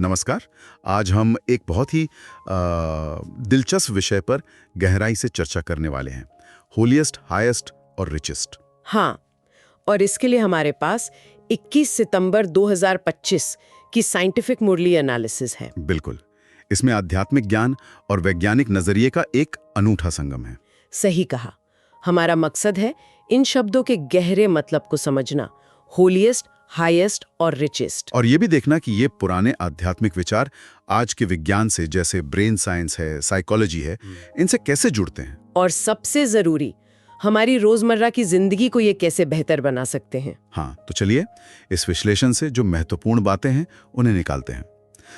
नमस्कार। आज हम एक बहुत ही दिलचस्प विषय पर गहराई से चर्चा करने वाले हैं। होलीएस्ट, हाईएस्ट और रिचेस्ट। हाँ, और इसके लिए हमारे पास 21 सितंबर 2025 की साइंटिफिक मुरली एनालिसिस है। बिल्कुल। इसमें आध्यात्मिक ज्ञान और वैज्ञानिक नजरिए का एक अनूठा संगम है। सही कहा। हमारा मकसद है इन शब्दों के गहरे मतलब को समझना, होलीएस्ट, हाईएस्ट और रिचेस्ट। और ये भी देखना कि ये पुराने आध्यात्मिक विचार आज के विज्ञान से, जैसे ब्रेन साइंस है, साइकोलॉजी है, इनसे कैसे जुड़ते हैं। और सबसे जरूरी, हमारी रोजमर्रा की जिंदगी को ये कैसे बेहतर बना सकते हैं। हाँ, तो चलिए इस विश्लेषण से जो महत्वपूर्ण बातें हैं उन्हें निकालते हैं।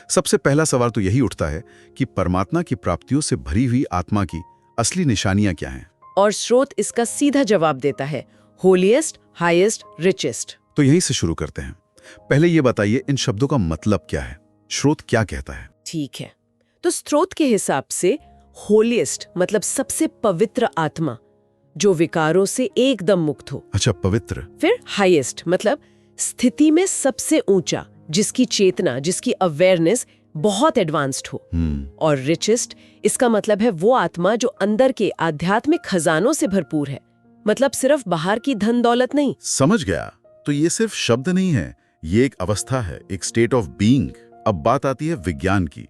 सबसे पहला सवाल तो यही उठता है कि परमात्मा की प्राप्तियों से भरी हुई आत्मा की असली निशानियां क्या हैं। और स्रोत इसका सीधा जवाब देता है, होलीएस्ट, हाईएस्ट, रिचेस्ट। तो यहीं से शुरू करते हैं। पहले ये बताइए, इन शब्दों का मतलब क्या है, स्रोत क्या कहता है। ठीक है, तो स्रोत के हिसाब से होलीएस्ट मतलब सबसे पवित्र आत्मा, जो विकारों से एकदम मुक्त हो। अच्छा, पवित्र। फिर हाईएस्ट मतलब स्थिति में सबसे ऊंचा, जिसकी चेतना, जिसकी अवेयरनेस बहुत एडवांस्ड हो। और रिचेस्ट, इसका मतलब है वो आत्मा जो अंदर के आध्यात्मिक खजानों से भरपूर है, मतलब सिर्फ बाहर की धन दौलत नहीं। समझ गया। तो ये सिर्फ शब्द नहीं है, ये एक अवस्था है, एक स्टेट ऑफ बीइंग। अब बात आती है विज्ञान की।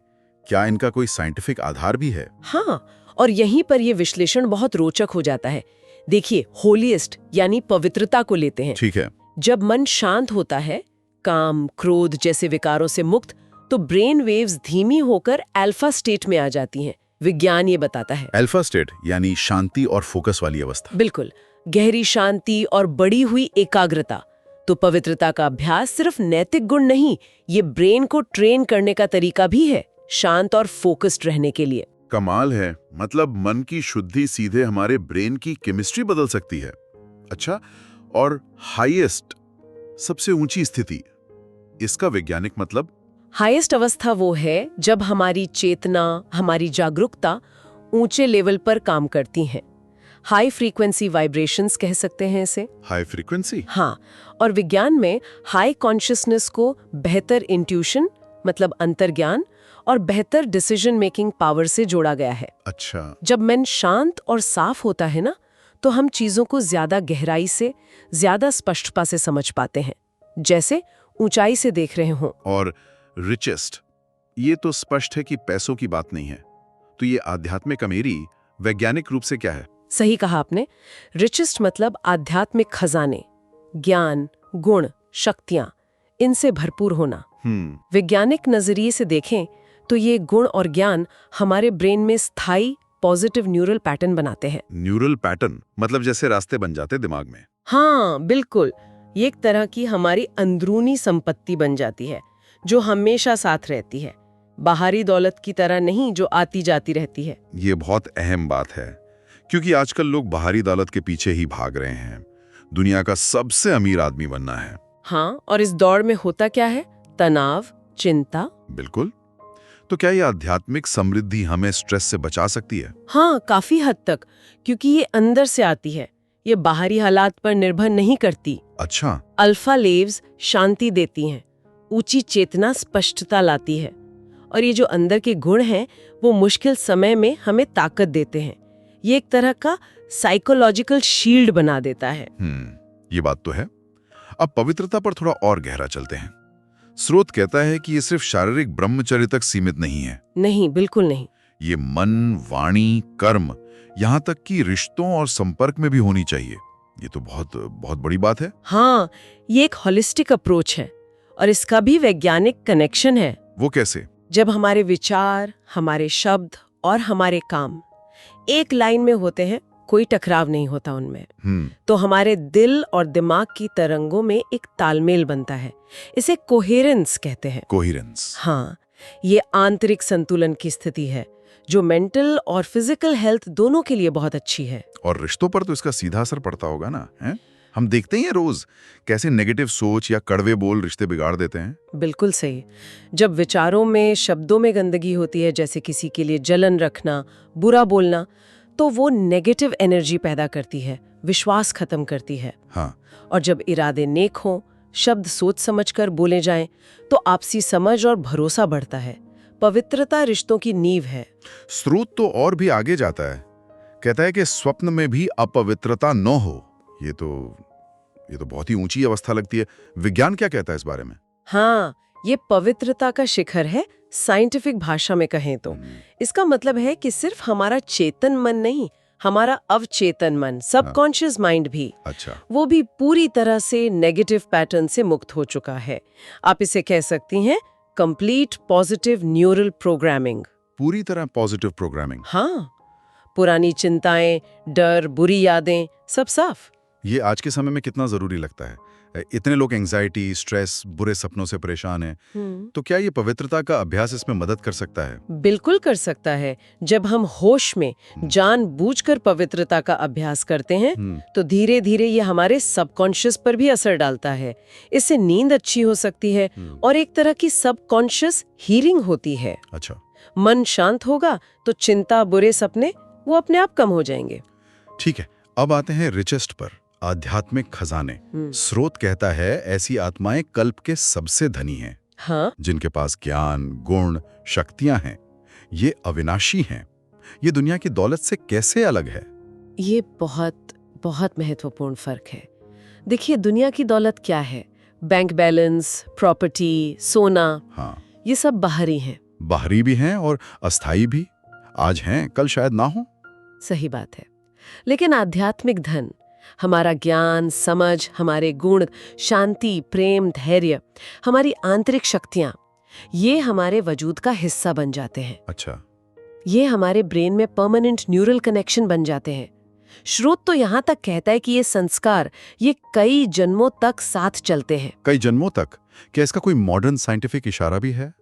क्या इनका कोई साइंटिफिक आधार भी है? हाँ, और यहीं पर यह विश्लेषण बहुत रोचक हो जाता है। देखिए, होलीएस्ट यानी पवित्रता को लेते हैं। ठीक है। जब मन शांत होता है, काम, क्रोध जैसे विकारों से मुक्त, तो ब्रेन वेव्स धीमी होकर अल्फा स्टेट में आ जाती हैं। विज्ञान ये बताता है। अल्फा स्टेट यानी शांति और फोकस वाली अवस्था। बिल्कुल, गहरी शांति और बढ़ी हुई एकाग्रता। तो पवित्रता का अभ्यास सिर्फ नैतिक गुण नहीं, ये ब्रेन को ट्रेन करने का तरीका भी है, शांत और फोकस्ड रहने के लिए। कमाल है। मतलब मन की शुद्धि सीधे हमारे ब्रेन की केमिस्ट्री बदल सकती है। अच्छा, और हाईएस्ट, सबसे ऊंची स्थिति, इसका वैज्ञानिक मतलब? हाईएस्ट अवस्था वो है जब हमारी चेतना, हमारी जागरूकता ऊंचे लेवल पर काम करती हैं। हाई फ्रीक्वेंसी वाइब्रेशंस कह सकते हैं इसे। High frequency? हाँ, और विज्ञान में हाई कॉन्शियसनेस को बेहतर इंट्यूशन मतलब अंतर्ज्ञान और बेहतर डिसीजन मेकिंग पावर से जोड़ा गया है। अच्छा। जब मन शांत और साफ होता है ना, तो हम चीजों को ज्यादा गहराई से, ज्यादा स्पष्टता से समझ पाते हैं, जैसे ऊंचाई से देख रहे हों। और रिचेस्ट, ये तो स्पष्ट है कि पैसों की बात नहीं है। तो ये आध्यात्मिक अमीरी वैज्ञानिक रूप से क्या है? सही कहा आपने। रिचेस्ट मतलब आध्यात्मिक खजाने, ज्ञान, गुण, शक्तियां, इनसे भरपूर होना। वैज्ञानिक नजरिए से देखें तो ये गुण और ज्ञान हमारे ब्रेन में स्थायी पॉजिटिव न्यूरल पैटर्न बनाते हैं। न्यूरल पैटर्न मतलब जैसे रास्ते बन जाते दिमाग में। हाँ, बिल्कुल। ये एक तरह की हमारी अंदरूनी संपत्ति बन जाती है, जो हमेशा साथ रहती है, बाहरी दौलत की तरह नहीं जो आती जाती रहती है। ये बहुत अहम बात है, क्योंकि आजकल लोग बाहरी दौलत के पीछे ही भाग रहे हैं। दुनिया का सबसे अमीर आदमी बनना है। हाँ, और इस दौड़ में होता क्या है? तनाव, चिंता। बिल्कुल। तो क्या ये आध्यात्मिक समृद्धि हमें स्ट्रेस से बचा सकती है? हाँ, काफी हद तक, क्योंकि ये अंदर से आती है, ये बाहरी हालात पर निर्भर नहीं करती। अच्छा। अल्फा लेव्स शांति देती हैं, ऊंची चेतना स्पष्टता लाती है, और ये जो अंदर के गुण हैं वो मुश्किल समय में हमें ताकत देते हैं। ये एक तरह का साइकोलॉजिकल शील्ड बना देता है। ये बात तो है। अब पवित्रता पर थोड़ा और गहरा चलते हैं। स्रोत कहता है कि ये सिर्फ शारीरिक ब्रह्मचर्य तक सीमित नहीं है। नहीं, बिल्कुल नहीं। ये मन, वाणी, कर्म, यहाँ तक कि रिश्तों और संपर्क में भी होनी चाहिए। ये तो बहुत बहुत बड़ी बात है। हाँ, ये एक होलिस्टिक अप्रोच है, और इसका भी वैज्ञानिक कनेक्शन है। वो कैसे? जब हमारे विचार, हमारे शब्द और हमारे काम एक लाइन में होते हैं, कोई टकराव नहीं होता उनमें, तो हमारे दिल और दिमाग की तरंगों में एक तालमेल बनता है। इसे कोहेरेंस कहते हैं। कोहेरेंस? हाँ, ये आंतरिक संतुलन की स्थिति है, जो मेंटल और फिजिकल हेल्थ दोनों के लिए बहुत अच्छी है। और रिश्तों पर तो इसका सीधा असर पड़ता होगा ना? है? हम देखते ही हैं रोज कैसे नेगेटिव सोच या कड़वे बोल रिश्ते बिगाड़ देते हैं। बिल्कुल सही। जब विचारों में, शब्दों में गंदगी होती है, जैसे किसी के लिए जलन रखना, बुरा बोलना, तो वो नेगेटिव एनर्जी पैदा करती है, विश्वास खत्म करती है। हाँ। और जब इरादे नेक हों, शब्द सोच समझकर बोले जाएं तो आपसी समझ और भरोसा बढ़ता है। पवित्रता रिश्तों की नींव है। स्रोत तो और भी आगे जाता है, कहता है कि स्वप्न में भी अपवित्रता न हो। ये तो बहुत ही ऊंची अवस्था लगती है। विज्ञान क्या कहता है इस बारे में? हाँ, ये पवित्रता का शिखर है साइंटिफिक भाषा में कहें तो। इसका मतलब है कि सिर्फ हमारा चेतन मन नहीं, हमारा अवचेतन मन, सबकॉन्शियस माइंड भी, अच्छा, वो भी पूरी तरह से नेगेटिव पैटर्न से मुक्त हो चुका है। आप इसे कह सकती हैं कंप्लीट पॉजिटिव न्यूरल प्रोग्रामिंग। पूरी तरह पॉजिटिव प्रोग्रामिंग। हाँ, पुरानी चिंताएं, डर, बुरी यादें सब साफ। ये आज के समय में कितना जरूरी लगता है। इतने लोग एंजाइटी, स्ट्रेस, बुरे सपनों से परेशान हैं। तो क्या ये पवित्रता का अभ्यास इसमें मदद कर सकता है? बिल्कुल कर सकता है। जब हम होश में जानबूझकर पवित्रता का अभ्यास करते हैं तो धीरे धीरे ये हमारे सबकॉन्शियस पर भी असर डालता है। इससे नींद अच्छी हो सकती है और एक तरह की सबकॉन्शियस हीलिंग होती है। अच्छा, मन शांत होगा तो चिंता, बुरे सपने वो अपने आप कम हो जाएंगे। ठीक है। अब आते हैं रिचेस्ट पर, आध्यात्मिक खजाने। स्रोत कहता है ऐसी आत्माएं कल्प के सबसे धनी हैं। हाँ, जिनके पास ज्ञान, गुण, शक्तियां हैं। ये अविनाशी हैं। ये दुनिया की दौलत से कैसे अलग है? ये बहुत बहुत महत्वपूर्ण फर्क है। देखिए, दुनिया की दौलत क्या है? बैंक बैलेंस, प्रॉपर्टी, सोना, हाँ, ये सब बाहरी हैं। बाहरी भी हैं और अस्थाई भी। आज हैं, कल शायद ना हो। सही बात है। लेकिन आध्यात्मिक धन, हमारा ज्ञान, समझ, हमारे गुण, शांति, प्रेम, धैर्य, हमारी आंतरिक शक्तियां, ये हमारे वजूद का हिस्सा बन जाते हैं। अच्छा, ये हमारे ब्रेन में परमानेंट न्यूरल कनेक्शन बन जाते हैं। स्रोत तो यहाँ तक कहता है कि ये संस्कार ये कई जन्मों तक साथ चलते हैं। कई जन्मों तक? क्या इसका कोई मॉडर्न साइंटिफिक इशारा भी है?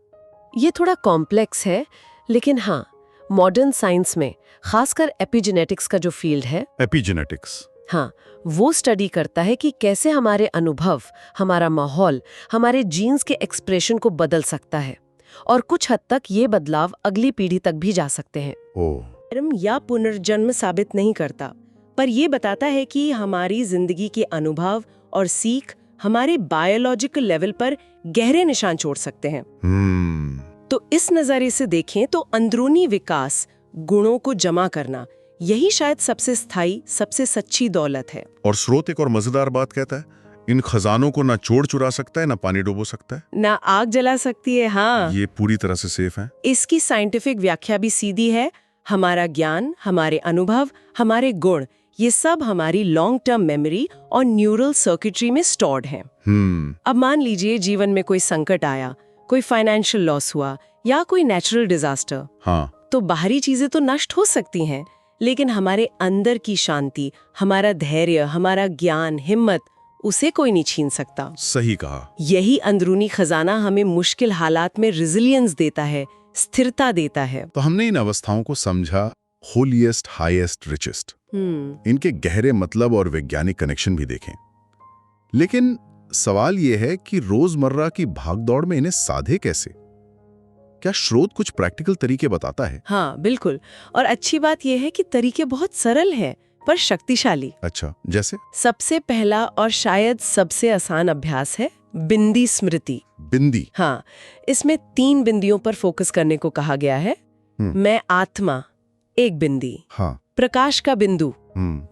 ये थोड़ा कॉम्प्लेक्स है, लेकिन हाँ, मॉडर्न साइंस में खासकर एपिजेनेटिक्स का जो फील्ड है, एपिजेनेटिक्स, हाँ, वो स्टडी करता है कि कैसे हमारे अनुभव, हमारा माहौल, हमारे जीन्स के एक्सप्रेशन को बदल सकता है और कुछ हद तक ये बदलाव अगली पीढ़ी तक भी जा सकते हैं। जन्म या पुनर्जन्म साबित नहीं करता, पर ये बताता है कि हमारी जिंदगी के अनुभव और सीख हमारे बायोलॉजिकल लेवल पर गहरे निशान छोड़ सकते हैं। तो इस नजरिए से देखें तो अंदरूनी विकास, गुणों को जमा करना, यही शायद सबसे स्थायी, सबसे सच्ची दौलत है। और स्रोत एक और मजेदार बात कहता है, इन खजानों को ना चोर चुरा सकता है, ना पानी डुबो सकता है, ना आग जला सकती है। हाँ, ये पूरी तरह से सेफ है। इसकी साइंटिफिक व्याख्या भी सीधी है। हमारा ज्ञान, हमारे अनुभव, हमारे गुण, ये सब हमारी लॉन्ग टर्म मेमोरी और न्यूरल सर्किटरी में स्टोर्ड हैं। अब मान लीजिए जीवन में कोई संकट आया, कोई फाइनेंशियल लॉस हुआ या कोई नेचुरल डिजास्टर, हाँ, तो बाहरी चीजें तो नष्ट हो सकती हैं, लेकिन हमारे अंदर की शांति, हमारा धैर्य, हमारा ज्ञान, हिम्मत, उसे कोई नहीं छीन सकता। सही कहा। यही अंदरूनी खजाना हमें मुश्किल हालात में रेजिलियंस देता है, स्थिरता देता है। तो हमने इन अवस्थाओं को समझा, होलीएस्ट, हाईएस्ट, रिचेस्ट, इनके गहरे मतलब और वैज्ञानिक कनेक्शन भी देखें। लेकिन सवाल यह है कि रोजमर्रा की भागदौड़ में इन्हें साधे कैसे? क्या स्रोत कुछ प्रैक्टिकल तरीके बताता है? हाँ, बिल्कुल। और अच्छी बात यह है कि तरीके बहुत सरल हैं पर शक्तिशाली। अच्छा, जैसे? सबसे पहला और शायद सबसे आसान अभ्यास है बिंदी स्मृति। बिंदी? हाँ, इसमें 3 बिंदियों पर फोकस करने को कहा गया है। मैं आत्मा, एक बिंदी। हाँ। प्रकाश का बिंदु,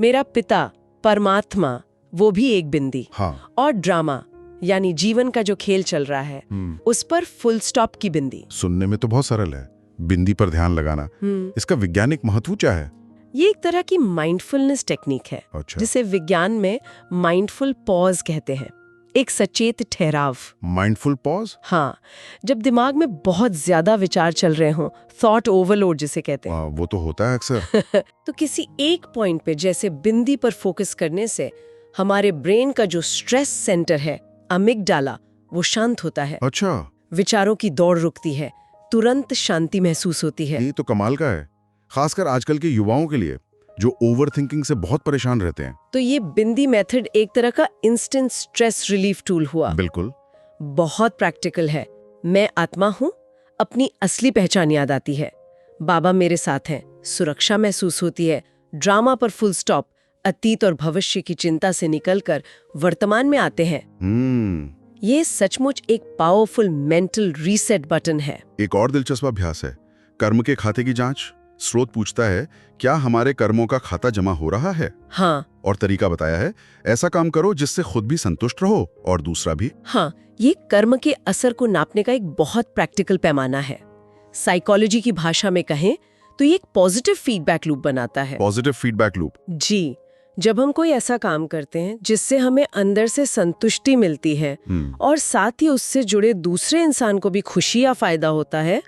मेरा पिता परमात्मा, वो भी एक बिंदी। हाँ। और ड्रामा यानी जीवन का जो खेल चल रहा है, उस पर फुल स्टॉप की बिंदी। सुनने में तो बहुत सरल है, बिंदी पर ध्यान लगाना। इसका वैज्ञानिक महत्व क्या है? ये एक तरह की माइंडफुलनेस टेक्निक है। अच्छा। जिसे विज्ञान में माइंडफुल पॉज कहते हैं, एक सचेत ठहराव। Mindful pause? हाँ, जब दिमाग में बहुत ज्यादा विचार चल रहे हों, थॉट ओवरलोड जिसे कहते हैं। वो तो होता है अक्सर। तो किसी एक पॉइंट पे जैसे बिंदी पर फोकस करने से हमारे ब्रेन का जो स्ट्रेस सेंटर है, अमिगडाला, वो शांत होता है। अच्छा। विचारों की दौड़ रुकती है, तुरंत शांति महसूस होती है। ये तो कमाल का है, खासकर आजकल के युवाओं के लिए जो ओवर थिंकिंग से बहुत परेशान रहते हैं। तो ये बिंदी मेथड एक तरह का इंस्टेंट स्ट्रेस रिलीफ टूल हुआ। बिल्कुल। बहुत प्रैक्टिकल है। मैं आत्मा हूँ, अपनी असली पहचान याद आती है। बाबा मेरे साथ हैं, सुरक्षा महसूस होती है। ड्रामा पर फुल स्टॉप, अतीत और भविष्य की चिंता से निकलकर वर्तमान में आते हैं। ये सचमुच एक पावरफुल मेंटल रीसेट बटन है। एक और दिलचस्प अभ्यास है कर्म के खाते की जांच। स्रोत पूछता है क्या हमारे कर्मों का खाता जमा हो रहा है। हाँ। और तरीका बताया है ऐसा काम करो जिससे खुद भी संतुष्ट रहो और दूसरा भी। हाँ, ये कर्म के असर को नापने का एक बहुत प्रैक्टिकल पैमाना है। साइकोलॉजी की भाषा में कहें तो ये एक पॉजिटिव फीडबैक लूप बनाता है। Positive feedback loop. जी, जब हम कोई ऐसा काम करते हैं जिससे हमें अंदर से संतुष्टि मिलती है और साथ ही उससे जुड़े दूसरे इंसान को भी खुशी या फायदा होता है,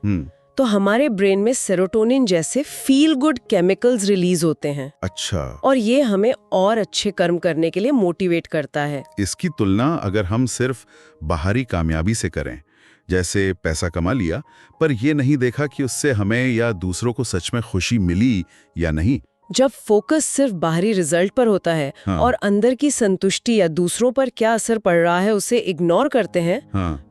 तो हमारे ब्रेन में सेरोटोनिन जैसे फील गुड केमिकल्स रिलीज होते हैं। अच्छा। और ये हमें और अच्छे कर्म करने के लिए मोटिवेट करता है। इसकी तुलना अगर हम सिर्फ बाहरी कामयाबी से करें, जैसे पैसा कमा लिया पर ये नहीं देखा कि उससे हमें या दूसरों को सच में खुशी मिली या नहीं। जब फोकस सिर्फ बाहरी रिजल्ट पर होता है और अंदर की संतुष्टि या दूसरों पर क्या असर पड़ रहा है उसे इग्नोर करते हैं,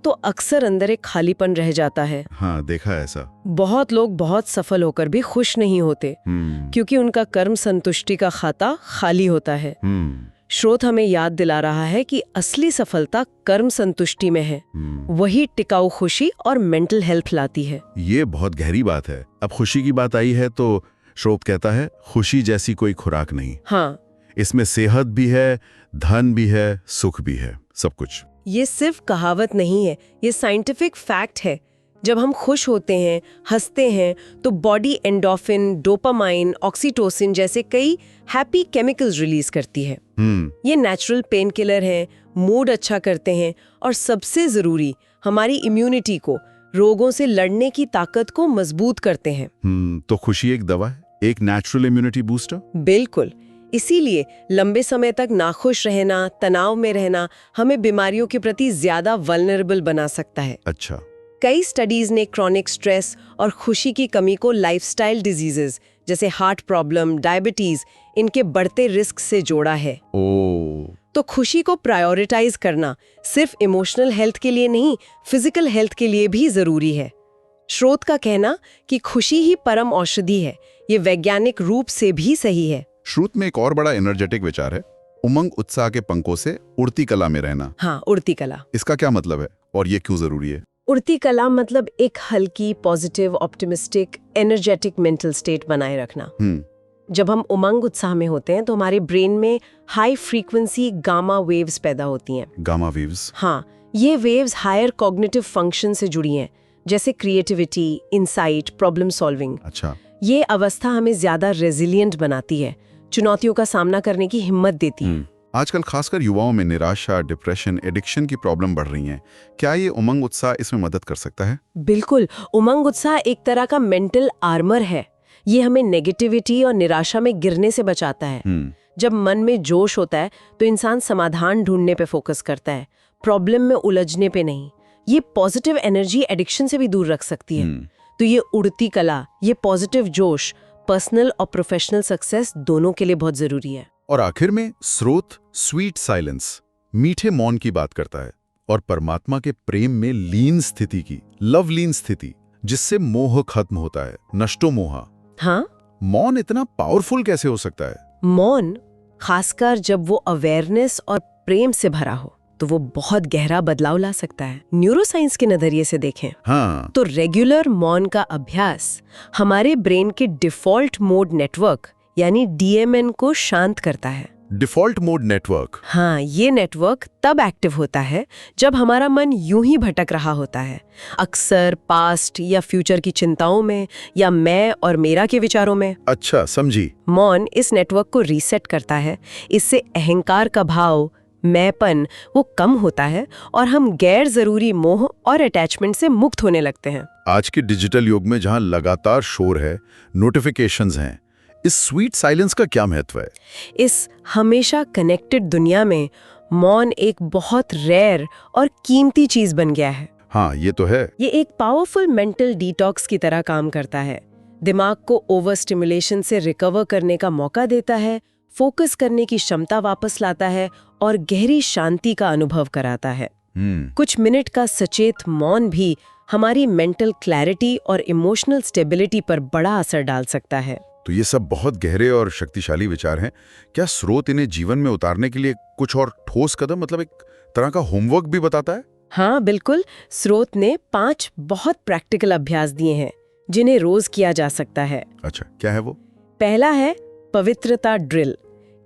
तो अक्सर अंदर एक खालीपन रह जाता है। हाँ, देखा है ऐसा। बहुत लोग बहुत सफल होकर भी खुश नहीं होते क्योंकि उनका कर्म संतुष्टि का खाता खाली होता है। स्रोत हमें याद दिला रहा है कि असली सफलता कर्म संतुष्टि में है। वही टिकाऊ खुशी और मेंटल हेल्थ लाती है। ये बहुत गहरी बात है। अब खुशी की बात आई है तो स्रोत कहता है खुशी जैसी कोई खुराक नहीं। हाँ, इसमें सेहत भी है, धन भी है, सुख भी है, सब कुछ। ये सिर्फ कहावत नहीं है, ये साइंटिफिक फैक्ट है। जब हम खुश होते हैं, हंसते हैं, तो बॉडी एंडोर्फिन, डोपामाइन, ऑक्सीटोसिन जैसे कई हैप्पी केमिकल्स रिलीज करती है। ये नेचुरल पेन किलर हैं, मूड अच्छा करते हैं और सबसे जरूरी हमारी इम्यूनिटी को, रोगों से लड़ने की ताकत को मजबूत करते हैं। तो खुशी एक दवा है, एक नेचुरल इम्यूनिटी बूस्टर। बिल्कुल। इसीलिए लंबे समय तक नाखुश रहना, तनाव में रहना हमें बीमारियों के प्रति ज्यादा वल्नरेबल बना सकता है। अच्छा। कई स्टडीज ने क्रॉनिक स्ट्रेस और खुशी की कमी को लाइफस्टाइल डिजीजेस जैसे हार्ट प्रॉब्लम, डायबिटीज, इनके बढ़ते रिस्क से जोड़ा है। तो खुशी को प्रायोरिटाइज करना सिर्फ इमोशनल हेल्थ के लिए नहीं, फिजिकल हेल्थ के लिए भी जरूरी है। स्रोत का कहना कि खुशी ही परम औषधि है, ये वैज्ञानिक रूप से भी सही है। श्रुत में एक और बड़ा एनर्जेटिक विचार है, उमंग उत्साह के पंखों से उड़ती कला में रहना। हाँ, उड़ती कला। इसका क्या मतलब है और ये क्यों जरूरी है? उड़ती कला मतलब एक हल्की, positive, optimistic, energetic mental state बनाए रखना। जब हम उमंग उत्साह में होते हैं तो हमारे ब्रेन में हाई फ्रीक्वेंसी गामा वेव्स पैदा होती हैं। Gamma waves? हाँ, ये वेव्स हायर कॉग्निटिव फंक्शन से जुड़ी हैं, जैसे क्रिएटिविटी, इंसाइट, प्रॉब्लम सॉल्विंग। अच्छा। ये अवस्था हमें ज्यादा रेजिलिएंट बनाती है, चुनौतियों का सामना करने की हिम्मत देती है। आजकल खासकर युवाओं में निराशा, डिप्रेशन, एडिक्शन की प्रॉब्लम बढ़ रही है। क्या ये उमंग उत्साह इसमें मदद कर सकता है? बिल्कुल। उमंग उत्साह एक तरह का मेंटल आर्मर है। ये हमें नेगेटिविटी और निराशा में गिरने से बचाता है। जब मन में जोश होता है तो इंसान समाधान ढूंढने पे फोकस करता है, प्रॉब्लम में उलझने पे नहीं। ये पॉजिटिव एनर्जी एडिक्शन से भी दूर रख सकती है। तो ये उड़ती कला, ये पॉजिटिव जोश पर्सनल और प्रोफेशनल सक्सेस दोनों के लिए बहुत जरूरी है। और आखिर में स्रोत स्वीट साइलेंस, मीठे मौन की बात करता है और परमात्मा के प्रेम में लीन स्थिति की, लव लीन स्थिति, जिससे मोह खत्म होता है, नष्टो मोहा। हाँ, मौन इतना पावरफुल कैसे हो सकता है? मौन, खासकर जब वो अवेयरनेस और प्रेम से भरा हो, तो वो बहुत गहरा बदलाव ला सकता है। न्यूरोसाइंस के नजरिए से देखें तो रेगुलर मौन का अभ्यास हमारे ब्रेन के डिफॉल्ट मोड नेटवर्क यानी DMN को शांत करता है। Default mode network? हाँ, ये नेटवर्क तब एक्टिव होता है जब हमारा मन यूं ही भटक रहा होता है, अक्सर पास्ट या फ्यूचर की चिंताओं में या मैं और मेरा के विचारों में। अच्छा, समझी। मौन इस नेटवर्क को रीसेट करता है। इससे अहंकार का भाव, मैंपन, वो कम होता है और हम गैर जरूरी मोह और अटैचमेंट से मुक्त होने लगते हैं। आज के डिजिटल युग में जहां लगातार शोर है, नोटिफिकेशंस हैं, इस स्वीट साइलेंस का क्या महत्व है? इस हमेशा कनेक्टेड दुनिया में मौन एक बहुत रेयर और कीमती चीज बन गया है। हाँ, ये तो है। ये एक पावरफुल मेंटल डिटॉक्स की तरह काम करता है। दिमाग को ओवर स्टिमुलेशन से रिकवर करने का मौका देता है, फोकस करने की क्षमता वापस लाता है और गहरी शांति का अनुभव कराता है। कुछ मिनट का सचेत मौन भी हमारी मेंटल क्लैरिटी और इमोशनल स्टेबिलिटी पर बड़ा असर डाल सकता है। तो ये सब बहुत गहरे और शक्तिशाली विचार हैं। क्या स्रोत इन्हें जीवन में उतारने के लिए कुछ और ठोस कदम, मतलब एक तरह का होमवर्क भी बताता है? हाँ बिल्कुल, स्रोत ने 5 बहुत प्रैक्टिकल अभ्यास दिए हैं जिन्हें रोज किया जा सकता है। अच्छा, क्या है वो? पहला है पवित्रता ड्रिल।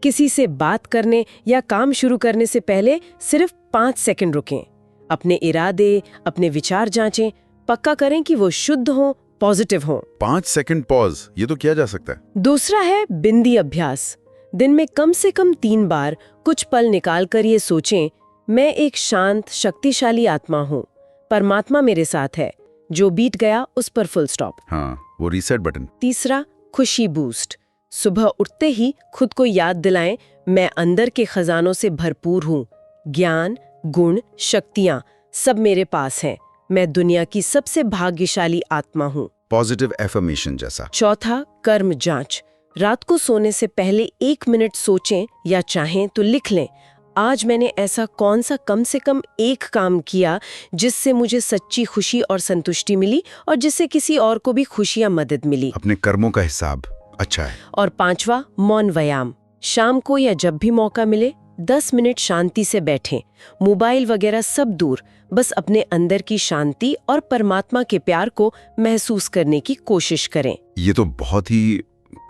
किसी से बात करने या काम शुरू करने से पहले सिर्फ 5 सेकंड रुकें। अपने इरादे, अपने विचार जांचें, पक्का करें कि वो शुद्ध हों, पॉजिटिव हों। 5 सेकंड पॉज, ये तो किया जा सकता है। दूसरा है बिंदी अभ्यास। दिन में कम से कम 3 बार कुछ पल निकाल कर ये सोचें, मैं एक शांत, शक्तिशाली आत्मा हूँ, परमात्मा मेरे साथ है, जो बीत गया उस पर फुल स्टॉप। हाँ, वो रीसेट बटन। तीसरा, खुशी बूस्ट। सुबह उठते ही खुद को याद दिलाएं, मैं अंदर के खजानों से भरपूर हूँ, ज्ञान, गुण, शक्तियाँ सब मेरे पास हैं, मैं दुनिया की सबसे भाग्यशाली आत्मा हूँ। पॉजिटिव एफर्मेशन जैसा। चौथा, कर्म जांच। रात को सोने से पहले 1 मिनट सोचें या चाहें तो लिख लें, आज मैंने ऐसा कौन सा कम से कम एक काम किया जिससे मुझे सच्ची खुशी और संतुष्टि मिली और जिससे किसी और को भी खुशी या मदद मिली। अपने कर्मों का हिसाब। अच्छा है। और 5वां, मौन व्यायाम। शाम को या जब भी मौका मिले 10 मिनट शांति से बैठें, मोबाइल वगैरह सब दूर, बस अपने अंदर की शांति और परमात्मा के प्यार को महसूस करने की कोशिश करें। ये तो बहुत ही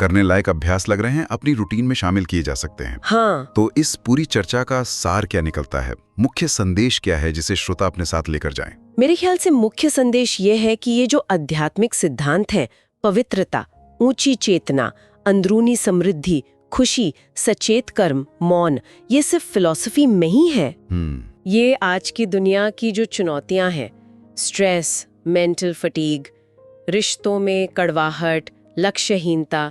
करने लायक अभ्यास लग रहे हैं, अपनी रूटीन में शामिल किए जा सकते हैं। हाँ, तो इस पूरी चर्चा का सार क्या निकलता है? मुख्य संदेश क्या है जिसे श्रोता अपने साथ लेकर जाएं? मेरे ख्याल से मुख्य संदेश ये है कि ये जो आध्यात्मिक सिद्धांत हैं, पवित्रता, ऊंची चेतना, अंदरूनी समृद्धि, खुशी, सचेत कर्म, मौन, ये सिर्फ फिलॉसफी में ही है। ये आज की दुनिया की जो चुनौतियां हैं, स्ट्रेस, मेंटल फटीग, रिश्तों में कड़वाहट, लक्ष्यहीनता,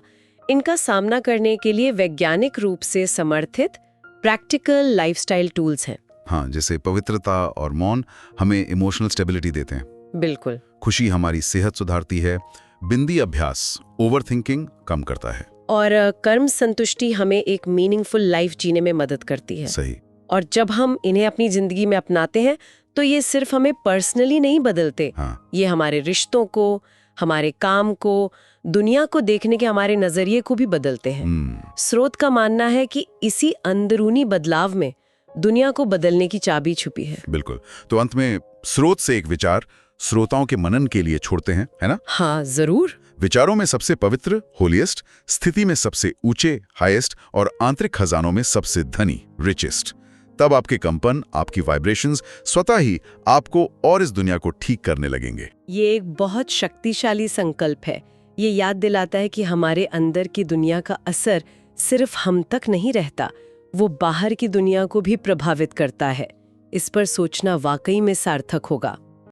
इनका सामना करने के लिए वैज्ञानिक रूप से समर्थित प्रैक्टिकल लाइफस्टाइल टूल्स हैं। हाँ, जैसे पवित्रता और मौन हमें इमोशनल स्टेबिलिटी देते हैं। बिल्कुल। खुशी हमारी सेहत सुधारती है। बिंदी अभ्यास ओवरथिंकिंग कम करता है। और कर्म संतुष्टि हमें एक मीनिंगफुल लाइफ जीने में मदद करती है। सही। और जब हम इन्हें अपनी जिंदगी में अपनाते हैं तो ये सिर्फ हमें पर्सनली नहीं बदलते। हाँ। ये हमारे रिश्तों को, हमारे काम को, दुनिया को देखने के हमारे नजरिए को भी बदलते हैं। स्रोत का मानना है कि इसी अंदरूनी बदलाव में दुनिया को बदलने की चाबी छुपी है। बिल्कुल। तो अंत में स्रोत से एक विचार श्रोताओं के मनन के लिए छोड़ते हैं, है ना? हाँ जरूर। विचारों में सबसे पवित्र, होलीएस्ट, स्थिति में सबसे ऊंचे, हाईएस्ट, और आंतरिक खजानों में सबसे धनी, रिचेस्ट। तब आपके कंपन, आपकी वाइब्रेशंस स्वतः ही आपको और इस दुनिया को ठीक करने लगेंगे। ये एक बहुत शक्तिशाली संकल्प है। ये याद दिलाता है कि हमारे अंदर की दुनिया का असर सिर्फ हम तक नहीं रहता, वो बाहर की दुनिया को भी प्रभावित करता है। इस पर सोचना वाकई में सार्थक होगा।